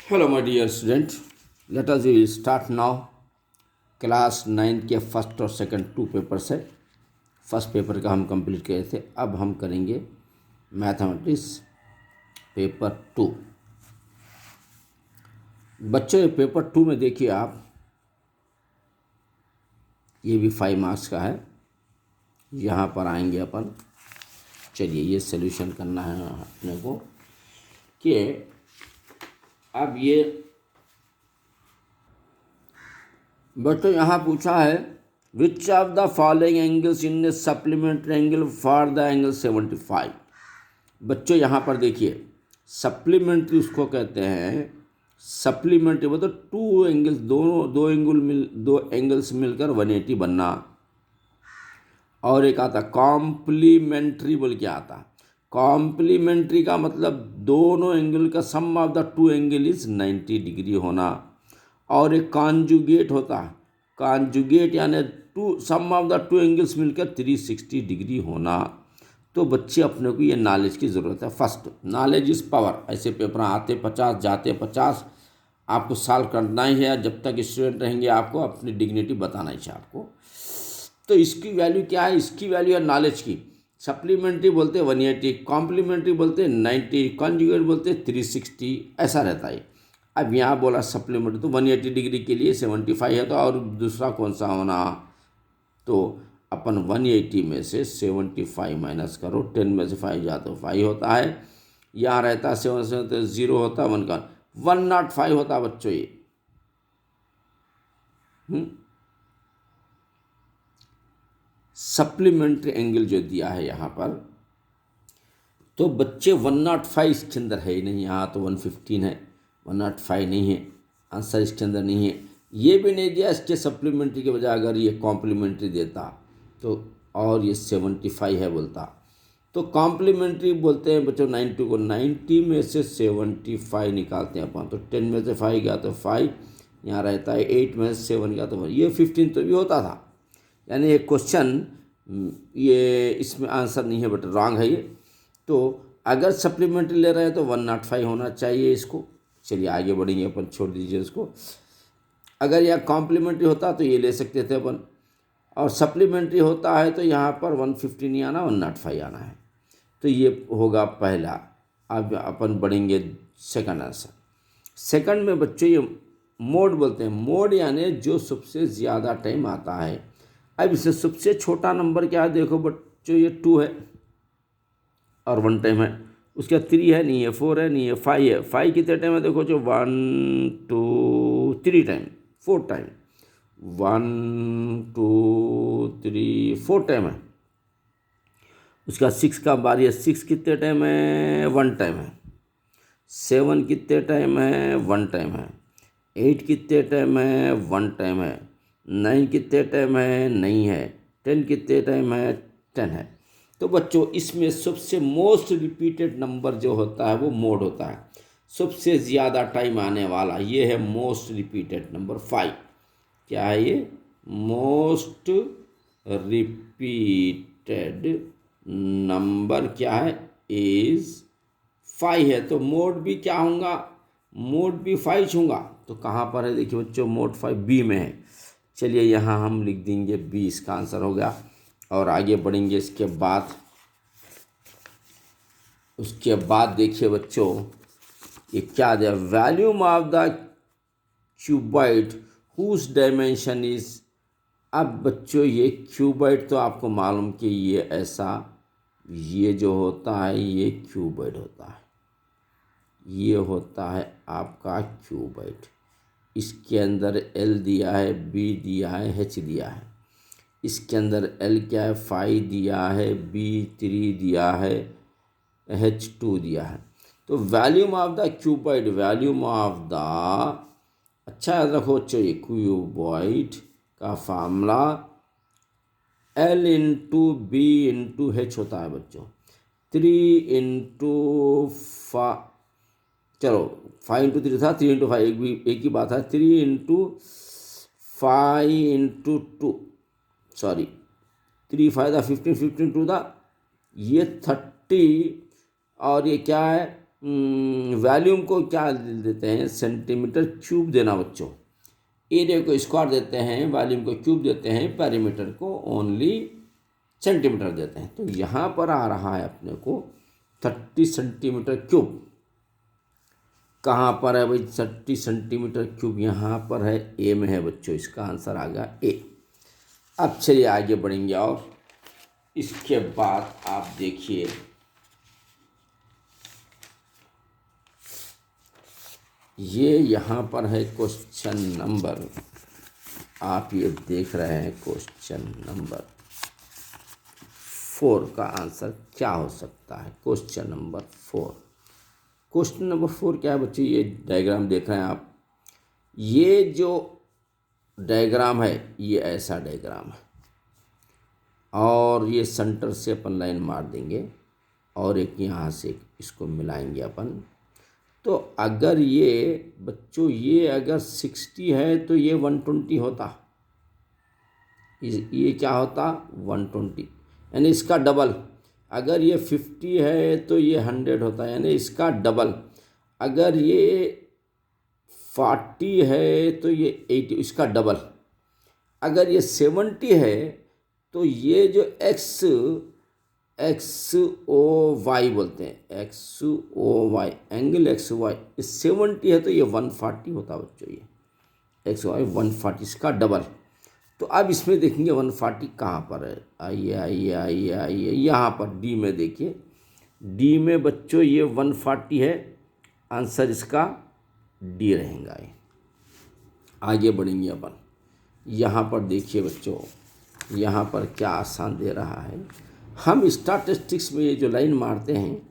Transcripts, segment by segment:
Hello, my dear student. Let us we start now. Class 9 के first और second to paper से first paper का हम complete किए थे। अब हम करेंगे मैथमेटिक्स पेपर 2। बच्चों, ये पेपर 2 में देखिए आप, ये भी 5 मार्क्स का है। यहाँ पर आएंगे अपन। चलिए, ये सॉल्यूशन करना है अपने को कि अब ये बच्चों यहाँ पूछा है which of the following angles in A supplementary angle for the angle 75। बच्चों यहाँ पर देखिए, सप्लीमेंट्री उसको कहते हैं। सप्लीमेंट्री मतलब टू एंगल्स, दो एंगल्स मिलकर 180 बनना। और एक आता कॉम्प्लीमेंट्री बोल के आता। कॉम्प्लीमेंट्री का मतलब दोनों एंगल का sum of the two angle is 90 degree होना। और एक कॉन्जुगेट होता है। कॉन्जुगेट यानी two sum of the two angles मिलकर 360 डिग्री होना। तो बच्चे अपने को ये नॉलेज की ज़रूरत है। First, knowledge is power. ऐसे पेपर आते 50 जाते 50, आपको सॉल्व करना ही है। जब तक स्टूडेंट रहेंगे आपको अपनी डिग्निटी बताना ही है आपको। तो इसकी वैल्यू क्या है? इसकी वैल्यू है नॉलेज की। सप्लीमेंट्री बोलते 180, कॉम्प्लीमेंट्री बोलते 90, कॉन्जुगेट बोलते 360, ऐसा रहता है। अब यहाँ बोला सप्लीमेंट्री तो 180 डिग्री के लिए 75 है। तो और दूसरा कौन सा होना? तो अपन 180 में से 75 माइनस करो। 10 में से 5 जाए तो 5 होता है। यहाँ रहता है 7 से तो 0 होता है। 1 का 105 होता है बच्चों ये। सप्लीमेंट्री एंगल जो दिया है यहाँ पर, तो बच्चे 105 इसके अंदर है ही नहीं। यहाँ तो 115 है, 105 नहीं है। आंसर इसके अंदर नहीं है। ये भी नहीं दिया इसके सप्लीमेंट्री के बजाय अगर ये कॉम्प्लीमेंट्री देता तो, और ये 75 है बोलता। तो कॉम्प्लीमेंट्री बोलते हैं बच्चों 90 को। 90 में से 75 निकालते हैं अपन। तो 10 में से 5 गया तो 5, यहाँ रहता है 8 में से 7 गया तो 1। ये 15 तो भी होता था। यानी ये क्वेश्चन, ये इसमें आंसर नहीं है बट रॉन्ग है ये। तो अगर सप्लीमेंट्री ले रहे हैं तो 105 होना चाहिए इसको। चलिए आगे बढ़ेंगे अपन, छोड़ दीजिए उसको। अगर यह कॉम्प्लीमेंट्री होता तो ये ले सकते थे अपन, और सप्लीमेंट्री होता है तो यहाँ पर 150 नहीं आना, 105 आना है। तो ये होगा पहला। अब अपन बढ़ेंगे सेकंड आंसर। सेकंड में बच्चों ये मोड बोलते हैं। मोड यानी जो सबसे ज़्यादा टाइम आता है। अब इससे सबसे छोटा नंबर क्या है? देखो बच्चों, ये 2 है और 1 टाइम है। उसके बाद 3 है नहीं है, 4 है नहीं है, 5 है। 5 कितने टाइम है? देखो जो 1 2 3 टाइम, 4 टाइम। 1 2 3 4 टाइम है। उसका 6 का बारी है। 6 कितने टाइम है? 1 टाइम है। 7 कितने टाइम है? 1 टाइम है। 8 कितने टाइम है? 1 टाइम है। 9 कितने टाइम है? नहीं है। 10 कितने टाइम है? 10 है। तो बच्चों इसमें सबसे मोस्ट रिपीटेड नंबर जो होता है वो मोड होता है। सबसे ज़्यादा टाइम आने वाला ये है मोस्ट रिपीटेड नंबर 5। क्या है ये? मोस्ट रिपीटेड नंबर क्या है? इज 5 है। तो मोड भी क्या होगा? मोड भी 5 होगा। तो कहाँ पर है? देखिए बच्चों, मोड 5 बी में है। चलिए यहाँ हम लिख देंगे बी, इसका आंसर हो गया। और आगे बढ़ेंगे इसके बाद। उसके बाद देखिए बच्चों, ये क्या दिया? Volume of the cuboid whose dimension is. अब बच्चों ये क्यूबॉइड तो आपको मालूम कि ये ऐसा, ये जो होता है ये क्यूबॉइड होता है। ये होता है आपका क्यूबॉइड। इसके अंदर एल दिया है, बी दिया है, एच दिया है। इसके अंदर एल क्या है? 5 दिया है, बी 3 दिया है, H2 दिया है। तो volume of the cuboid, volume of the, अच्छा याद रखो चाहिए, क्यूबॉइड का formula L into B into H होता है बच्चों। 3 इंटू चलो 5 इंटू 3 था, 3 इंटू 5 एक ही बात है। 3 into 5 into 2, sorry 3 5 15, 15 to the, ये 30, और ये क्या है? वॉल्यूम को क्या देते हैं, सेंटीमीटर क्यूब देना बच्चों। एरिया को स्क्वायर देते हैं, वॉल्यूम को क्यूब देते हैं, पेरीमीटर को ओनली सेंटीमीटर देते हैं। तो यहाँ पर आ रहा है अपने को 30 सेंटीमीटर क्यूब। कहाँ पर है भाई 30 सेंटीमीटर क्यूब? यहाँ पर है, ए में है बच्चों, इसका आंसर आ गया ए। अब चलिए आगे बढ़ेंगे और इसके बाद आप देखिए ये यहाँ पर है क्वेश्चन नंबर, आप ये देख रहे हैं क्वेश्चन नंबर 4 का आंसर क्या हो सकता है। क्वेश्चन नंबर 4, क्वेश्चन नंबर 4 क्या है बच्चे? ये डायग्राम देख रहे हैं आप, ये जो डायग्राम है ये ऐसा डायग्राम है और ये सेंटर से अपन लाइन मार देंगे और एक यहाँ से इसको मिलाएंगे अपन। तो अगर ये बच्चों ये अगर 60 है तो ये 120 होता, ये क्या होता 120, यानी इसका डबल। अगर ये 50 है तो ये 100 होता है, यानी इसका डबल। अगर ये 40 है तो ये 80, इसका डबल। अगर ये 70 है तो ये जो एक्स ओ वाई बोलते हैं, X O Y, angle X Y, 70 है तो ये 140 होता बच्चों। ये एक्स वाई 140, इसका डबल। तो अब इसमें देखेंगे 140 कहाँ पर है। आइए आइए आइए आइए, यहाँ पर डी में देखिए, डी में बच्चों ये 140 है, आंसर इसका डी रहेगा। ये आगे बढ़ेंगे अपन, यहाँ पर देखिए बच्चों, यहाँ पर क्या आसान दे रहा है। हम स्टैटिस्टिक्स में ये जो लाइन मारते हैं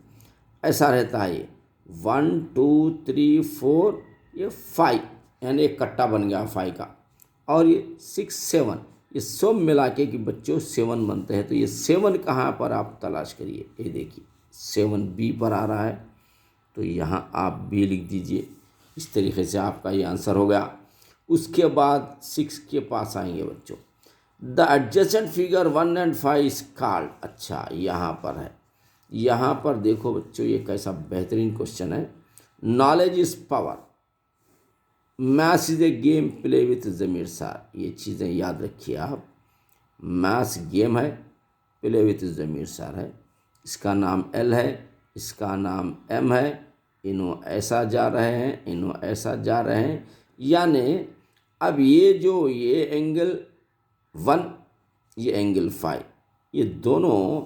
ऐसा रहता है, ये 1 2 3 4, ये 5, यानी एक कट्टा बन गया 5 का, और ये 6 7, ये सब मिला के कि बच्चों 7 बनते हैं। तो ये 7 कहाँ पर आप तलाश करिए, ये देखिए 7 बी पर आ रहा है, तो यहाँ आप बी लिख दीजिए। इस तरीके से आपका ये आंसर हो गया। उसके बाद 6 के पास आएंगे बच्चों, the adjacent figure 1 and 5 is called. अच्छा यहाँ पर है, यहाँ पर देखो बच्चों ये कैसा बेहतरीन क्वेश्चन है। Knowledge is power, maths is a game play with Zameer sir, ये चीज़ें याद रखिए आप। मैथ्स गेम है, प्ले विथ ज़मीर सार है, इसका नाम एल है, इसका नाम एम है, इन्हों ऐसा जा रहे हैं, इन्हों ऐसा जा रहे हैं, यानी अब ये जो ये एंगल 1, ये एंगल 5, ये दोनों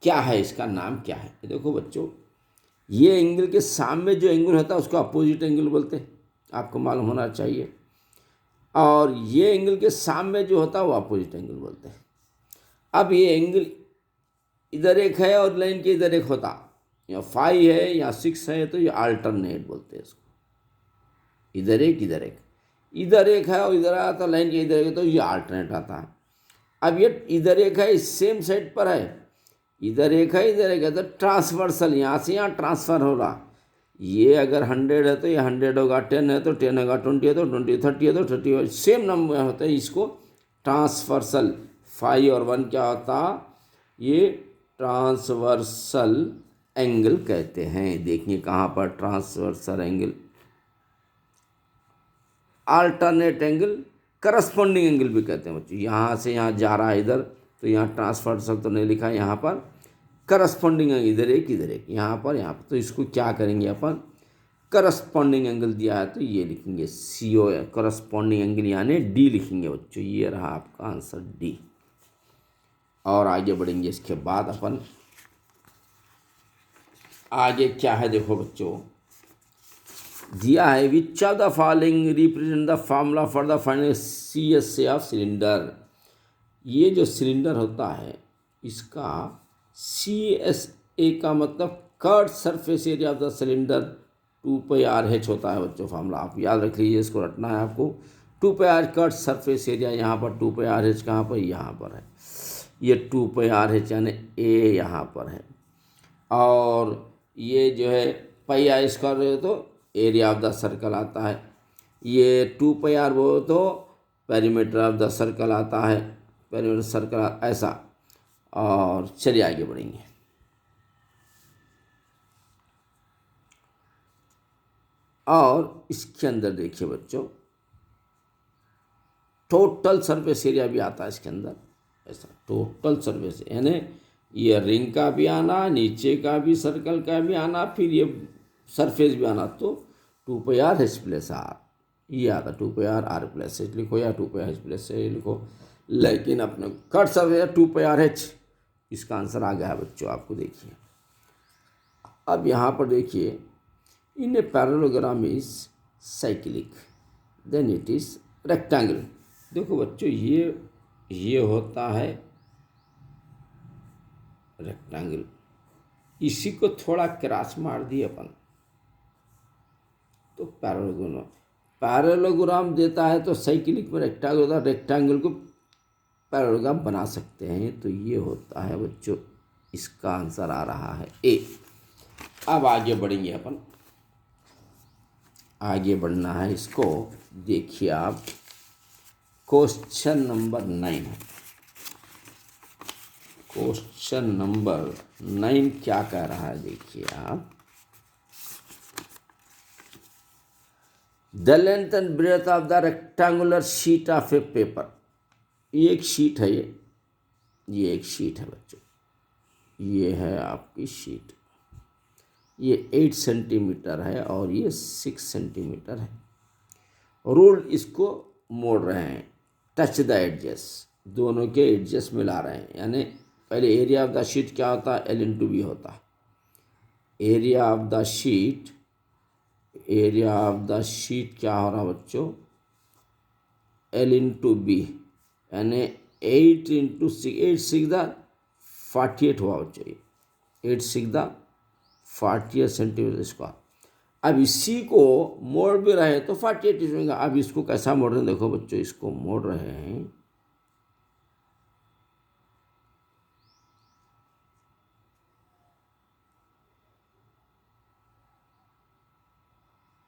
क्या है, इसका नाम क्या है? ये देखो बच्चों, ये एंगल के सामने जो एंगल होता है उसको अपोजिट एंगल बोलते हैं, आपको मालूम होना चाहिए। और ये एंगल के सामने जो होता है वो अपोजिट एंगल बोलते हैं। अब ये एंगल इधर एक है और लाइन के इधर एक होता, या 5 है या 6 है, तो ये अल्टरनेट बोलते हैं इसको। इधर एक इधर एक, इधर एक है और इधर आता लाइन के इधर एक, तो ये अल्टरनेट आता है। अब ये इधर एक है, इस सेम साइड पर है, इधर एक है इधर एक है, तो ट्रांसवर्सल यहाँ से यहाँ ट्रांसफ़र हो रहा। ये अगर 100 है तो ये 100 होगा, 10 है तो 10 होगा, 20 है तो 20, 30 है तो 30 होगा, सेम नंबर होता है, इसको ट्रांसवर्सल। 5 और 1 क्या होता, ये ट्रांसवर्सल एंगल कहते हैं। देखिए कहाँ पर transversal angle, alternate angle, corresponding angle भी कहते हैं बच्चों। यहाँ से यहाँ जा रहा है इधर, तो यहाँ ट्रांसवर्सल तो नहीं लिखा, यहाँ पर करस्पॉन्डिंग एंगल, इधर एक यहाँ पर। तो इसको क्या करेंगे अपन, करस्पॉन्डिंग एंगल दिया है तो ये लिखेंगे CO, करस्पॉन्डिंग एंगल यानी D लिखेंगे बच्चों। ये रहा आपका आंसर D। और आगे बढ़ेंगे इसके बाद अपन, आगे क्या है देखो बच्चों, दिया है which of the following represent the formula for the final CSA of cylinder. ये जो सिलेंडर होता है इसका CSA का मतलब curve surface area of the cylinder 2πRH होता है बच्चों। फार्मूला आप याद रख लीजिए, इसको रटना है आपको। 2πR कर्व सरफेस एरिया, यहाँ पर 2πRH कहाँ पर, यहाँ पर है। ये 2πRH यानी A यहाँ पर है, और ये जो है πR स्क्वायर तो एरिया ऑफ द सर्कल आता है। ये 2πR वो तो पेरीमीटर ऑफ द सर्कल आता है, पेरीमीटर सर्कल ऐसा। और चलिए आगे बढ़ेंगे। और इसके अंदर देखिए बच्चों, टोटल सरफेस एरिया भी आता है इसके अंदर, ऐसा टोटल सरफेस, यानी ये रिंग का भी आना, नीचे का भी सर्कल का भी आना, फिर ये सरफेस भी आना, तो 2πr h प्लस आर ये आता, 2πr r प्लस एच लिखो या 2πr h प्लस ए लिखो, लेकिन अपने कट सरफेस 2πr h, इसका आंसर आ गया है बच्चों आपको। देखिए अब यहाँ पर देखिए, in a parallelogram is cyclic then it is rectangle. देखो बच्चों, ये होता है रेक्टेंगल, इसी को थोड़ा क्रॉस मार दिए अपन तो पैरेललोग्राम देता है, तो साइक्लिक में रेक्टेंगल होता है, रेक्टेंगल को पैरेललोग्राम बना सकते हैं, तो ये होता है बच्चों, इसका आंसर आ रहा है ए। अब आगे बढ़ेंगे अपन, आगे बढ़ना है इसको, देखिए आप क्वेश्चन नंबर 9 है। क्वेश्चन नंबर 9 क्या कह रहा है, देखिए आप, the length and breadth of the rectangular sheet of a paper. ये एक शीट है, ये एक शीट है बच्चों, ये है आपकी शीट, ये 8 सेंटीमीटर है और ये 6 सेंटीमीटर है। रूल इसको मोड़ रहे हैं, टच द एडजस, दोनों के एडजस मिला रहे हैं, यानी पहले एरिया ऑफ द शीट क्या होता है, L/B होता है। Area of the sheet, area of the sheet क्या हो रहा बच्चों, L/B, यानी 8 × 6, 8 6 द 48 हुआ बच्चों, 8 6 द 48 सेंटीमीटर स्क्वायर। अब इसी को मोड़ भी रहे तो 48 होगा। अब इसको कैसा मोड़ रहे हैं, देखो बच्चों, इसको मोड़ रहे हैं,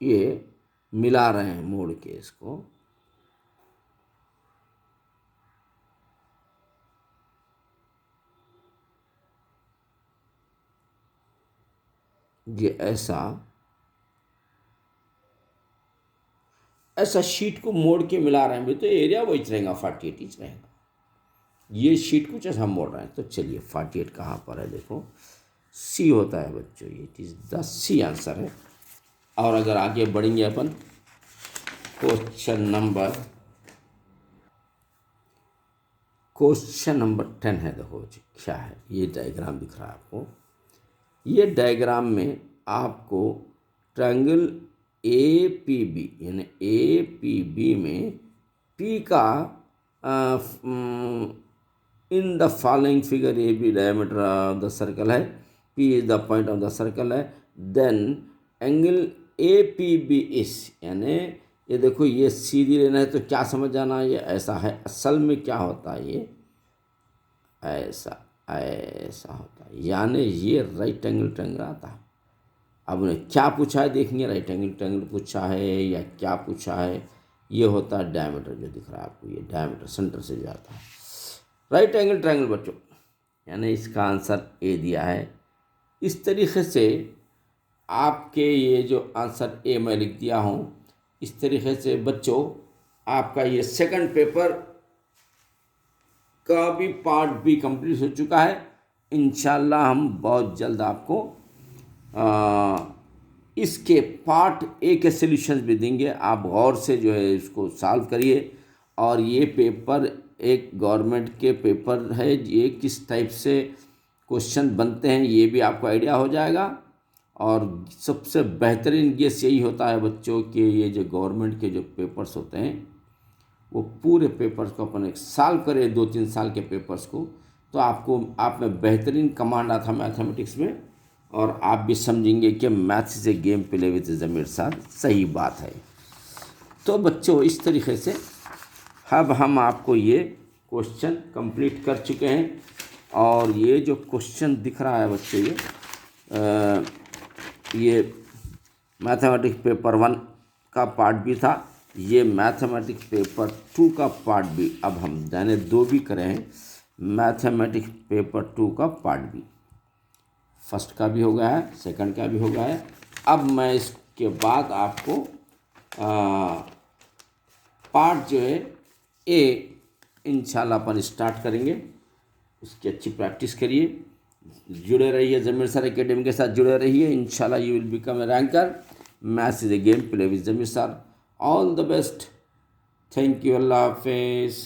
ये मिला रहे हैं मोड़ के इसको, ये ऐसा शीट को मोड़ के मिला रहे हैं, तो एरिया वही रहेगा, 48 इंच रहेगा। ये शीट कुछ ऐसा मोड़ रहे हैं, तो चलिए 48 कहाँ पर है, देखो सी होता है बच्चों, ये इज द सी आंसर है। और अगर आगे बढ़ेंगे अपन, क्वेश्चन नंबर 10 है, देखो क्या है, ये डायग्राम दिख रहा है आपको। ये डायग्राम में आपको ट्रायंगल APB, यानी APB में P का in the following figure AB diameter of the circle है, P is the point of the circle है, देन एंगल APB इस, यानी ये देखो, ये सीधी लेना है तो क्या समझ जाना, ये ऐसा है, असल में क्या होता है, ये ऐसा होता है, यानी ये राइट एंगल ट्रायंगल आता है। अब उन्हें क्या पूछा है देखेंगे, राइट एंगल ट्रायंगल पूछा है या क्या पूछा है, ये होता है डायमीटर, जो दिख रहा है आपको, ये डायमीटर सेंटर से जाता है, राइट एंगल ट्रायंगल बच्चों, यानी इसका आंसर ए दिया है। इस तरीके से आपके ये जो आंसर ए मैं लिख दिया हूँ, इस तरीके से बच्चों आपका ये सेकंड पेपर का भी पार्ट भी कंप्लीट हो चुका है। इंशाल्लाह हम बहुत जल्द आपको इसके पार्ट ए के सॉल्यूशंस भी देंगे। आप गौर से जो है इसको सॉल्व करिए, और ये पेपर एक गवर्नमेंट के पेपर है, ये किस टाइप से क्वेश्चन बनते हैं ये भी आपको आइडिया हो जाएगा। और सबसे बेहतरीन गेस यही होता है बच्चों कि ये जो गवर्नमेंट के जो पेपर्स होते हैं, वो पूरे पेपर्स को अपन एक सॉल्व करें, 2-3 साल के पेपर्स को, तो आपको आप में बेहतरीन कमांड आता मैथमेटिक्स में, और आप भी समझेंगे कि maths is a game play with Zameer साथ, सही बात है। तो बच्चों इस तरीके से अब हम आपको ये क्वेश्चन कंप्लीट कर चुके हैं। और ये जो क्वेश्चन दिख रहा है बच्चों, ये मैथमेटिक्स पेपर 1 का पार्ट भी था, ये मैथमेटिक्स पेपर 2 का पार्ट भी, अब हम जाने 2 भी करें हैं, मैथमेटिक्स पेपर 2 का पार्ट भी, फर्स्ट का भी हो गया है, सेकंड का भी हो गया है। अब मैं इस उसके बाद आपको पार्ट जो है ए इंशाल्लाह अपन स्टार्ट करेंगे। उसकी अच्छी प्रैक्टिस करिए, जुड़े रहिए, ज़मीर सर एकेडमी के साथ जुड़े रहिए। इंशाल्लाह you will become a ranker. Maths is a game, play with Zameer sir. All the best. Thank you. Allah हाफिज़।